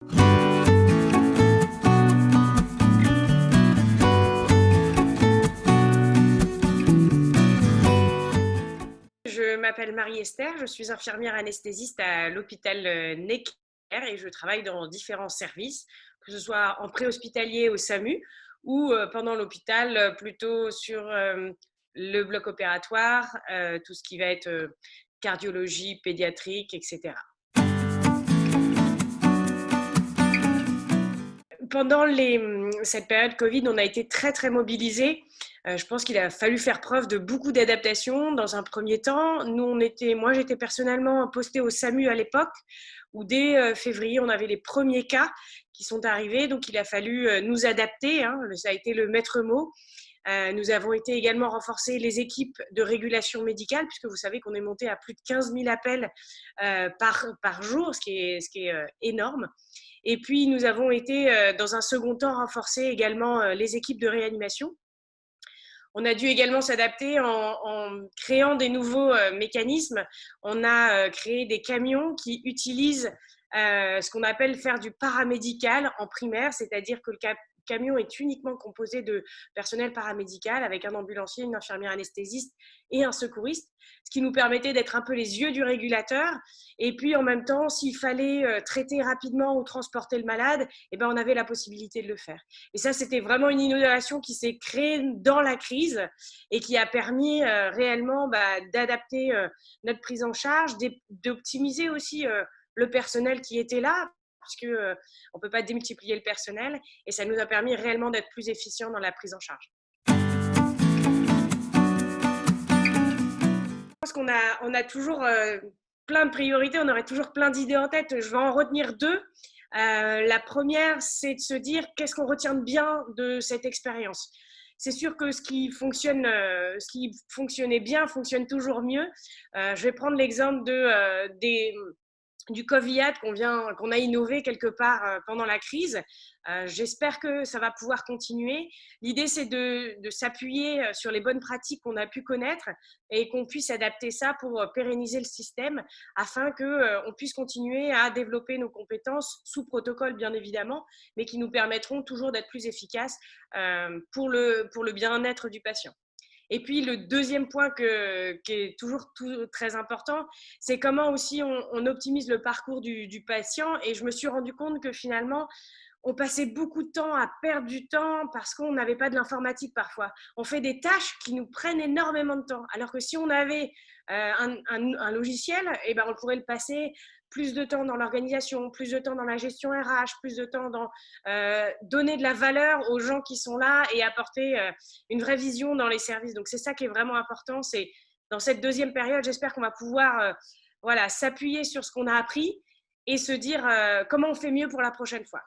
Je m'appelle Marie-Esther, je suis infirmière anesthésiste à l'hôpital Necker et je travaille dans différents services, que ce soit en préhospitalier au SAMU ou pendant l'hôpital plutôt sur le bloc opératoire, tout ce qui va être cardiologie, pédiatrique, etc. Pendant cette période Covid, on a été très, très mobilisés. Je pense qu'il a fallu faire preuve de beaucoup d'adaptation dans un premier temps. Moi, j'étais personnellement postée au SAMU à l'époque, où dès février, on avait les premiers cas qui sont arrivés. Donc, il a fallu nous adapter, hein, ça a été le maître mot. Nous avons été également renforcer les équipes de régulation médicale, puisque vous savez qu'on est monté à plus de 15 000 appels par jour, ce qui est énorme. Et puis, nous avons été, dans un second temps, renforcer également les équipes de réanimation. On a dû également s'adapter en créant des nouveaux mécanismes. On a créé des camions qui utilisent ce qu'on appelle faire du paramédical en primaire, c'est-à-dire que le camion est uniquement composé de personnel paramédical avec un ambulancier, une infirmière anesthésiste et un secouriste, ce qui nous permettait d'être un peu les yeux du régulateur. Et puis en même temps, s'il fallait traiter rapidement ou transporter le malade, eh ben, on avait la possibilité de le faire. Et ça, c'était vraiment une innovation qui s'est créée dans la crise et qui a permis réellement d'adapter notre prise en charge, d'optimiser aussi le personnel qui était là, parce qu'on ne peut pas démultiplier le personnel, et ça nous a permis réellement d'être plus efficients dans la prise en charge. Je pense qu'on a toujours plein de priorités, on aurait toujours plein d'idées en tête. Je vais en retenir deux. La première, c'est de se dire qu'est-ce qu'on retient de bien de cette expérience. C'est sûr que ce qui fonctionnait bien fonctionne toujours mieux. Je vais prendre l'exemple du Coviat qu'on a innové quelque part pendant la crise. J'espère que ça va pouvoir continuer. L'idée, c'est de s'appuyer sur les bonnes pratiques qu'on a pu connaître et qu'on puisse adapter ça pour pérenniser le système afin qu'on puisse continuer à développer nos compétences sous protocole, bien évidemment, mais qui nous permettront toujours d'être plus efficaces pour le bien-être du patient. Et puis, le deuxième point qui est toujours très important, c'est comment aussi on optimise le parcours du patient. Et je me suis rendu compte que finalement, on passait beaucoup de temps à perdre du temps parce qu'on n'avait pas de l'informatique parfois. On fait des tâches qui nous prennent énormément de temps. Alors que si on avait un logiciel, eh ben, on pourrait le passer plus de temps dans l'organisation, plus de temps dans la gestion RH, plus de temps dans donner de la valeur aux gens qui sont là et apporter une vraie vision dans les services. Donc, c'est ça qui est vraiment important. C'est dans cette deuxième période, j'espère qu'on va pouvoir s'appuyer sur ce qu'on a appris et se dire comment on fait mieux pour la prochaine fois.